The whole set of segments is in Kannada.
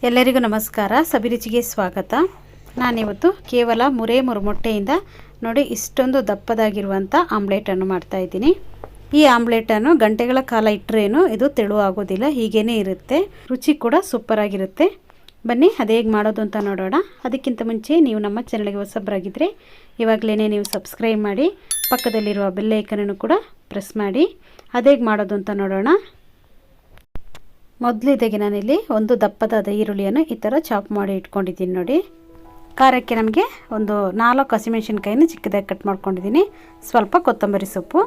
ಎಲ್ಲರಿಗೂ ನಮಸ್ಕಾರ. ಸಬಿ ರುಚಿಗೆ ಸ್ವಾಗತ. ನಾನಿವತ್ತು ಕೇವಲ 3 ಮೊಟ್ಟೆಯಿಂದ ನೋಡಿ ಇಷ್ಟೊಂದು ದಪ್ಪದಾಗಿರುವಂಥ ಆಮ್ಲೆಟನ್ನು ಮಾಡ್ತಾ ಇದ್ದೀನಿ. ಈ ಆಮ್ಲೆಟನ್ನು ಗಂಟೆಗಳ ಕಾಲ ಇಟ್ಟರೇನು ಇದು ತೆಳು ಆಗೋದಿಲ್ಲ, ಹೀಗೇ ಇರುತ್ತೆ. ರುಚಿ ಕೂಡ ಸೂಪರ್ ಆಗಿರುತ್ತೆ. ಬನ್ನಿ ಅದು ಹೇಗೆ ಮಾಡೋದು ಅಂತ ನೋಡೋಣ. ಅದಕ್ಕಿಂತ ಮುಂಚೆ ನೀವು ನಮ್ಮ ಚಾನಲ್ಗೆ ಹೊಸಬರಾಗಿದ್ದರೆ ಇವಾಗಲೇ ನೀವು ಸಬ್ಸ್ಕ್ರೈಬ್ ಮಾಡಿ, ಪಕ್ಕದಲ್ಲಿರುವ ಬೆಲ್ ಐಕನನ್ನು ಕೂಡ ಪ್ರೆಸ್ ಮಾಡಿ. ಅದು ಹೇಗೆ ಮಾಡೋದು ಅಂತ ನೋಡೋಣ. ಮೊದಲಿಗೆ ನಾನಿಲ್ಲಿ ಒಂದು ದಪ್ಪದಾದ ಈರುಳ್ಳಿಯನ್ನು ಈ ಥರ ಚಾಪ್ ಮಾಡಿ ಇಟ್ಕೊಂಡಿದ್ದೀನಿ ನೋಡಿ. ಖಾರಕ್ಕೆ ನಮಗೆ ಒಂದು 4 ಹಸಿಮೆಣಸಿನ್ಕಾಯಿನ ಚಿಕ್ಕದಾಗಿ ಕಟ್ ಮಾಡ್ಕೊಂಡಿದ್ದೀನಿ. ಸ್ವಲ್ಪ ಕೊತ್ತಂಬರಿ ಸೊಪ್ಪು.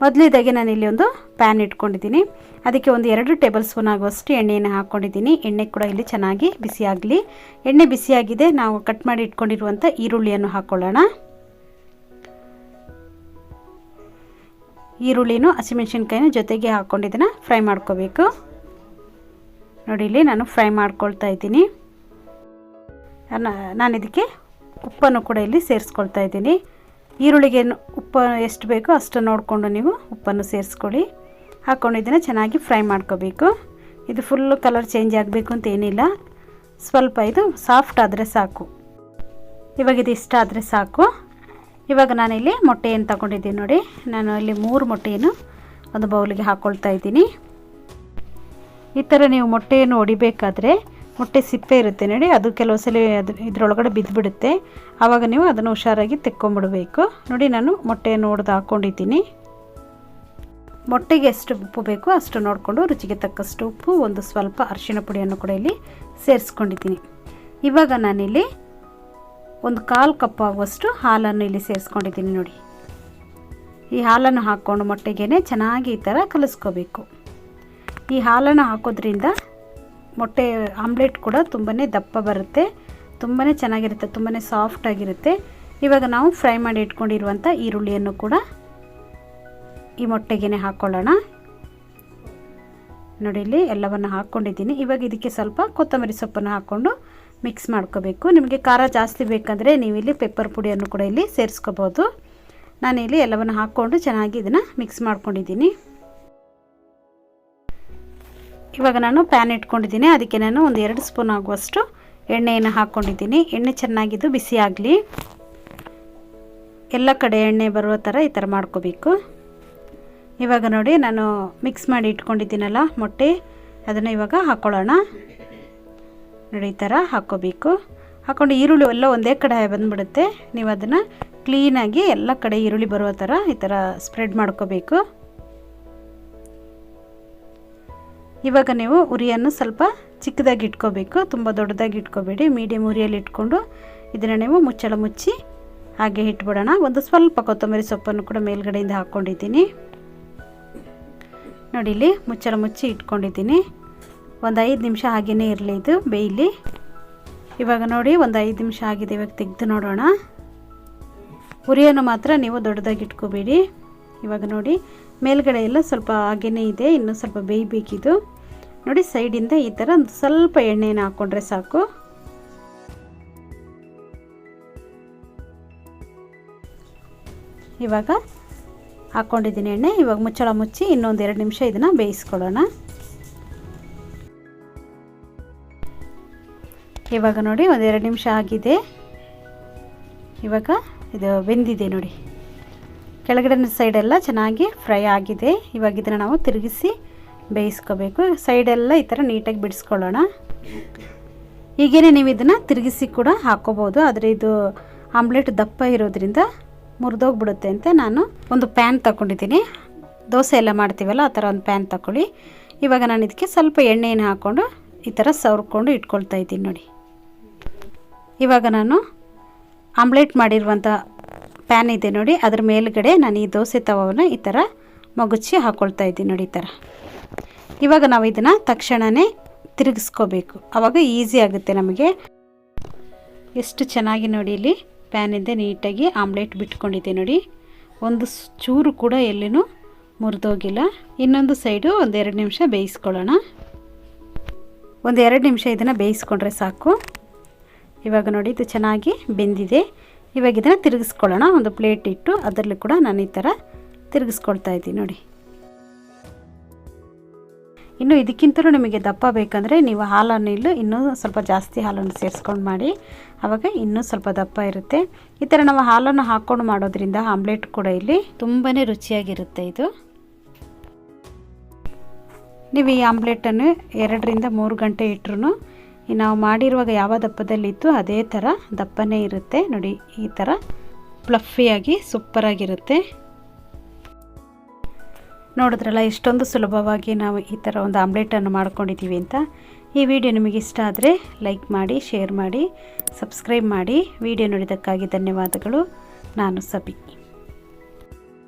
ಮೊದಲಿಗೆ ನಾನಿಲ್ಲಿ ಒಂದು ಪ್ಯಾನ್ ಇಟ್ಕೊಂಡಿದ್ದೀನಿ. ಅದಕ್ಕೆ ಒಂದು 2 ಟೇಬಲ್ ಸ್ಪೂನ್ ಆಗುವಷ್ಟು ಎಣ್ಣೆಯನ್ನು ಹಾಕ್ಕೊಂಡಿದ್ದೀನಿ. ಎಣ್ಣೆ ಕೂಡ ಇಲ್ಲಿ ಚೆನ್ನಾಗಿ ಬಿಸಿ ಆಗಲಿ. ಎಣ್ಣೆ ಬಿಸಿಯಾಗಿದೆ. ನಾವು ಕಟ್ ಮಾಡಿ ಇಟ್ಕೊಂಡಿರುವಂಥ ಈರುಳ್ಳಿಯನ್ನು ಹಾಕ್ಕೊಳ್ಳೋಣ. ಈರುಳ್ಳಿನೂ ಹಸಿಮೆಣಸಿನ್ಕಾಯಿನ ಜೊತೆಗೆ ಹಾಕ್ಕೊಂಡಿದ್ದನ್ನು ಫ್ರೈ ಮಾಡ್ಕೋಬೇಕು. ನೋಡಿ ಇಲ್ಲಿ ನಾನು ಫ್ರೈ ಮಾಡ್ಕೊಳ್ತಾ ಇದ್ದೀನಿ. ನಾನು ಇದಕ್ಕೆ ಉಪ್ಪನ್ನು ಕೂಡ ಇಲ್ಲಿ ಸೇರಿಸ್ಕೊಳ್ತಾ ಇದ್ದೀನಿ. ಈರುಳ್ಳಿಗೆ ಉಪ್ಪು ಎಷ್ಟು ಬೇಕೋ ಅಷ್ಟು ನೋಡಿಕೊಂಡು ನೀವು ಉಪ್ಪನ್ನು ಸೇರಿಸ್ಕೊಳ್ಳಿ. ಹಾಕ್ಕೊಂಡಿದ್ದನ್ನು ಚೆನ್ನಾಗಿ ಫ್ರೈ ಮಾಡ್ಕೋಬೇಕು. ಇದು ಫುಲ್ಲು ಕಲರ್ ಚೇಂಜ್ ಆಗಬೇಕು ಅಂತ ಏನಿಲ್ಲ, ಸ್ವಲ್ಪ ಇದು ಸಾಫ್ಟ್ ಆದರೆ ಸಾಕು. ಇವಾಗ ಇದು ಇಷ್ಟ ಆದರೆ ಸಾಕು. ಇವಾಗ ನಾನಿಲ್ಲಿ ಮೊಟ್ಟೆಯನ್ನು ತಗೊಂಡಿದ್ದೀನಿ ನೋಡಿ. ನಾನು ಇಲ್ಲಿ 3 ಮೊಟ್ಟೆಯನ್ನು ಒಂದು ಬೌಲಿಗೆ ಹಾಕ್ಕೊಳ್ತಾ ಇದ್ದೀನಿ. ಈ ಥರ ನೀವು ಮೊಟ್ಟೆಯನ್ನು ಹೊಡಿಬೇಕಾದ್ರೆ ಮೊಟ್ಟೆ ಸಿಪ್ಪೆ ಇರುತ್ತೆ ನೋಡಿ, ಅದು ಕೆಲವು ಸಲ ಇದರೊಳಗಡೆ ಬಿದ್ದುಬಿಡುತ್ತೆ. ಆವಾಗ ನೀವು ಅದನ್ನು ಹುಷಾರಾಗಿ ತೆಕ್ಕೊಂಬಿಡಬೇಕು. ನೋಡಿ ನಾನು ಮೊಟ್ಟೆಯನ್ನು ಹೊಡೆದು ಹಾಕ್ಕೊಂಡಿದ್ದೀನಿ. ಮೊಟ್ಟೆಗೆ ಎಷ್ಟು ಉಪ್ಪು ಬೇಕೋ ಅಷ್ಟು ನೋಡಿಕೊಂಡು ರುಚಿಗೆ ತಕ್ಕಷ್ಟು ಉಪ್ಪು, ಒಂದು ಸ್ವಲ್ಪ ಅರಿಶಿಣ ಪುಡಿಯನ್ನು ಕೂಡ ಇಲ್ಲಿ ಸೇರಿಸ್ಕೊಂಡಿದ್ದೀನಿ. ಇವಾಗ ನಾನಿಲ್ಲಿ ಒಂದು 1/4 ಕಪ್ ಆಗುವಷ್ಟು ಹಾಲನ್ನು ಇಲ್ಲಿ ಸೇರಿಸ್ಕೊಂಡಿದ್ದೀನಿ ನೋಡಿ. ಈ ಹಾಲನ್ನು ಹಾಕ್ಕೊಂಡು ಮೊಟ್ಟೆಗೆ ಚೆನ್ನಾಗಿ ಈ ಥರ ಕಲಿಸ್ಕೋಬೇಕು. ಈ ಹಾಲನ್ನು ಹಾಕೋದ್ರಿಂದ ಮೊಟ್ಟೆ ಆಮ್ಲೆಟ್ ಕೂಡ ತುಂಬಾ ದಪ್ಪ ಬರುತ್ತೆ, ತುಂಬಾ ಚೆನ್ನಾಗಿರುತ್ತೆ, ತುಂಬಾ ಸಾಫ್ಟಾಗಿರುತ್ತೆ. ಇವಾಗ ನಾವು ಫ್ರೈ ಮಾಡಿ ಇಟ್ಕೊಂಡಿರುವಂಥ ಈರುಳ್ಳಿಯನ್ನು ಕೂಡ ಈ ಮೊಟ್ಟೆಗೆ ಹಾಕ್ಕೊಳ್ಳೋಣ. ನೋಡಿ ಇಲ್ಲಿ ಎಲ್ಲವನ್ನು ಹಾಕ್ಕೊಂಡಿದ್ದೀನಿ. ಇವಾಗ ಇದಕ್ಕೆ ಸ್ವಲ್ಪ ಕೊತ್ತಂಬರಿ ಸೊಪ್ಪನ್ನು ಹಾಕ್ಕೊಂಡು ಮಿಕ್ಸ್ ಮಾಡ್ಕೋಬೇಕು. ನಿಮಗೆ ಖಾರ ಜಾಸ್ತಿ ಬೇಕಂದರೆ ನೀವು ಇಲ್ಲಿ ಪೆಪ್ಪರ್ ಪುಡಿಯನ್ನು ಕೂಡ ಇಲ್ಲಿ ಸೇರಿಸ್ಕೋಬೋದು. ನಾನಿಲ್ಲಿ ಎಲ್ಲವನ್ನು ಹಾಕ್ಕೊಂಡು ಚೆನ್ನಾಗಿ ಇದನ್ನು ಮಿಕ್ಸ್ ಮಾಡ್ಕೊಂಡಿದ್ದೀನಿ. ಇವಾಗ ನಾನು ಪ್ಯಾನ್ ಇಟ್ಕೊಂಡಿದ್ದೀನಿ. ಅದಕ್ಕೆ ನಾನು ಒಂದು 2 ಸ್ಪೂನ್ ಆಗುವಷ್ಟು ಎಣ್ಣೆಯನ್ನು ಹಾಕ್ಕೊಂಡಿದ್ದೀನಿ. ಎಣ್ಣೆ ಚೆನ್ನಾಗಿದ್ದು ಬಿಸಿ ಆಗಲಿ. ಎಲ್ಲ ಕಡೆ ಎಣ್ಣೆ ಬರುವ ಥರ ಈ ಥರ ಮಾಡ್ಕೋಬೇಕು. ಇವಾಗ ನೋಡಿ ನಾನು ಮಿಕ್ಸ್ ಮಾಡಿ ಇಟ್ಕೊಂಡಿದ್ದೀನಲ್ಲ ಮೊಟ್ಟೆ, ಅದನ್ನು ಇವಾಗ ಹಾಕ್ಕೊಳ್ಳೋಣ. ನೋಡಿ ಈ ಥರ ಹಾಕ್ಕೋಬೇಕು. ಹಾಕ್ಕೊಂಡು ಈರುಳ್ಳಿ ಎಲ್ಲ ಒಂದೇ ಕಡೆ ಬಂದುಬಿಡುತ್ತೆ. ನೀವು ಅದನ್ನು ಕ್ಲೀನಾಗಿ ಎಲ್ಲ ಕಡೆ ಈರುಳ್ಳಿ ಬರುವ ಥರ ಈ ಥರ ಸ್ಪ್ರೆಡ್ ಮಾಡ್ಕೋಬೇಕು. ಇವಾಗ ನೀವು ಉರಿಯನ್ನು ಸ್ವಲ್ಪ ಚಿಕ್ಕದಾಗಿ ಇಟ್ಕೋಬೇಕು, ತುಂಬ ದೊಡ್ಡದಾಗಿ ಇಟ್ಕೋಬೇಡಿ. ಮೀಡಿಯಮ್ ಉರಿಯಲ್ಲಿ ಇಟ್ಕೊಂಡು ಇದನ್ನು ನೀವು ಮುಚ್ಚಳ ಮುಚ್ಚಿ ಹಾಗೆ ಇಟ್ಬಿಡೋಣ. ಒಂದು ಸ್ವಲ್ಪ ಕೊತ್ತಂಬರಿ ಸೊಪ್ಪನ್ನು ಕೂಡ ಮೇಲ್ಗಡೆಯಿಂದ ಹಾಕ್ಕೊಂಡಿದ್ದೀನಿ. ನೋಡಿ ಇಲ್ಲಿ ಮುಚ್ಚಳ ಮುಚ್ಚಿ ಇಟ್ಕೊಂಡಿದ್ದೀನಿ. ಒಂದು 5 ನಿಮಿಷ ಹಾಗೇ ಇರಲಿ, ಇದು ಬೇಯಲಿ. ಇವಾಗ ನೋಡಿ ಒಂದು 5 ನಿಮಿಷ ಆಗಿದೆ. ಇವಾಗ ತೆಗೆದು ನೋಡೋಣ. ಉರಿಯನ್ನು ಮಾತ್ರ ನೀವು ದೊಡ್ಡದಾಗಿ ಇಟ್ಕೋಬೇಡಿ. ಇವಾಗ ನೋಡಿ ಮೇಲ್ಗಡೆ ಎಲ್ಲ ಸ್ವಲ್ಪ ಹಾಗೇ ಇದೆ, ಇನ್ನೂ ಸ್ವಲ್ಪ ಬೇಯಬೇಕಿದು. ನೋಡಿ ಸೈಡಿಂದ ಈ ಥರ ಒಂದು ಸ್ವಲ್ಪ ಎಣ್ಣೆಯನ್ನು ಹಾಕ್ಕೊಂಡ್ರೆ ಸಾಕು. ಇವಾಗ ಹಾಕ್ಕೊಂಡಿದ್ದೀನಿ ಎಣ್ಣೆ. ಇವಾಗ ಮುಚ್ಚಳ ಮುಚ್ಚಿ ಇನ್ನೊಂದು 2 ನಿಮಿಷ ಇದನ್ನು ಬೇಯಿಸ್ಕೊಳ್ಳೋಣ. ಇವಾಗ ನೋಡಿ ಒಂದು 2 ನಿಮಿಷ ಆಗಿದೆ. ಇವಾಗ ಇದು ಬೆಂದಿದೆ ನೋಡಿ, ಕೆಳಗಡೆ ಸೈಡೆಲ್ಲ ಚೆನ್ನಾಗಿ ಫ್ರೈ ಆಗಿದೆ. ಇವಾಗ ಇದನ್ನು ನಾವು ತಿರುಗಿಸಿ ಬೇಯಿಸ್ಕೋಬೇಕು. ಸೈಡೆಲ್ಲ ಈ ಥರ ನೀಟಾಗಿ ಬಿಡಿಸ್ಕೊಳ್ಳೋಣ. ಹೀಗೇ ನೀವು ಇದನ್ನು ತಿರುಗಿಸಿ ಕೂಡ ಹಾಕ್ಕೋಬೋದು, ಆದರೆ ಇದು ಆಮ್ಲೆಟ್ ದಪ್ಪ ಇರೋದ್ರಿಂದ ಮುರಿದೋಗ್ಬಿಡುತ್ತೆ ಅಂತ ನಾನು ಒಂದು ಪ್ಯಾನ್ ತಗೊಂಡಿದ್ದೀನಿ. ದೋಸೆ ಎಲ್ಲ ಮಾಡ್ತೀವಲ್ಲ ಆ ಥರ ಒಂದು ಪ್ಯಾನ್ ತಗೊಳ್ಳಿ. ಇವಾಗ ನಾನು ಇದಕ್ಕೆ ಸ್ವಲ್ಪ ಎಣ್ಣೆಯನ್ನು ಹಾಕ್ಕೊಂಡು ಈ ಥರ ಸವರ್ಕೊಂಡು ಇಟ್ಕೊಳ್ತಾ ಇದ್ದೀನಿ ನೋಡಿ. ಇವಾಗ ನಾನು ಆಮ್ಲೆಟ್ ಮಾಡಿರುವಂಥ ಪ್ಯಾನ್ ಇದೆ ನೋಡಿ, ಅದ್ರ ಮೇಲ್ಗಡೆ ನಾನು ಈ ದೋಸೆ ತವವನ್ನು ಈ ಥರ ಮಗುಚಿ ಹಾಕ್ಕೊಳ್ತಾ ಇದ್ದೀನಿ ನೋಡಿ ಈ ಥರ. ಇವಾಗ ನಾವು ಇದನ್ನು ತಕ್ಷಣವೇ ತಿರುಗಿಸ್ಕೋಬೇಕು, ಆವಾಗ ಈಸಿ ಆಗುತ್ತೆ ನಮಗೆ. ಎಷ್ಟು ಚೆನ್ನಾಗಿ ನೋಡಿ ಇಲ್ಲಿ ಪ್ಯಾನಿಂದ ನೀಟಾಗಿ ಆಮ್ಲೆಟ್ ಬಿಟ್ಕೊಂಡಿದೆ ನೋಡಿ, ಒಂದು ಚೂರು ಕೂಡ ಎಲ್ಲಿನೂ ಮುರಿದೋಗಿಲ್ಲ. ಇನ್ನೊಂದು ಸೈಡು ಒಂದು 2 ನಿಮಿಷ ಬೇಯಿಸ್ಕೊಳ್ಳೋಣ. ಒಂದು 2 ನಿಮಿಷ ಇದನ್ನು ಬೇಯಿಸ್ಕೊಂಡ್ರೆ ಸಾಕು. ಇವಾಗ ನೋಡಿ ಇದು ಚೆನ್ನಾಗಿ ಬೆಂದಿದೆ. ಇವಾಗ ಇದನ್ನು ತಿರುಗಿಸ್ಕೊಳ್ಳೋಣ. ಒಂದು ಪ್ಲೇಟ್ ಇಟ್ಟು ಅದರಲ್ಲಿ ಕೂಡ ನಾನು ಈ ಥರ ತಿರುಗಿಸ್ಕೊಳ್ತಾ ಇದ್ದೀನಿ ನೋಡಿ. ಇನ್ನು ಇದಕ್ಕಿಂತಲೂ ನಿಮಗೆ ದಪ್ಪ ಬೇಕಂದರೆ ನೀವು ಹಾಲನ್ನು ಇನ್ನೂ ಸ್ವಲ್ಪ ಜಾಸ್ತಿ ಹಾಲನ್ನು ಸೇರಿಸ್ಕೊಂಡು ಮಾಡಿ, ಆವಾಗ ಇನ್ನೂ ಸ್ವಲ್ಪ ದಪ್ಪ ಇರುತ್ತೆ. ಈ ಥರ ನಾವು ಹಾಲನ್ನು ಹಾಕ್ಕೊಂಡು ಮಾಡೋದ್ರಿಂದ ಆಮ್ಲೆಟ್ ಕೂಡ ಇಲ್ಲಿ ತುಂಬಾ ರುಚಿಯಾಗಿರುತ್ತೆ. ಇದು ನೀವು ಈ ಆಮ್ಲೆಟನ್ನು 2 ರಿಂದ 3 ಗಂಟೆ ಇಟ್ಟರು ನಾವು ಮಾಡಿರುವಾಗ ಯಾವ ದಪ್ಪದಲ್ಲಿತ್ತು ಅದೇ ಥರ ದಪ್ಪನೇ ಇರುತ್ತೆ ನೋಡಿ. ಈ ಥರ ಪ್ಲಫಿಯಾಗಿ ಸೂಪರಾಗಿರುತ್ತೆ. ನೋಡಿದ್ರಲ್ಲ ಎಷ್ಟೊಂದು ಸುಲಭವಾಗಿ ನಾವು ಈ ಥರ ಒಂದು ಆಮ್ಲೆಟನ್ನು ಮಾಡ್ಕೊಂಡಿದ್ದೀವಿ ಅಂತ. ಈ ವಿಡಿಯೋ ನಿಮಗೆ ಇಷ್ಟ ಆದರೆ ಲೈಕ್ ಮಾಡಿ, ಶೇರ್ ಮಾಡಿ, ಸಬ್ಸ್ಕ್ರೈಬ್ ಮಾಡಿ. ವಿಡಿಯೋ ನೋಡಿದ್ದಕ್ಕಾಗಿ ಧನ್ಯವಾದಗಳು. ನಾನು ಸಬಿ.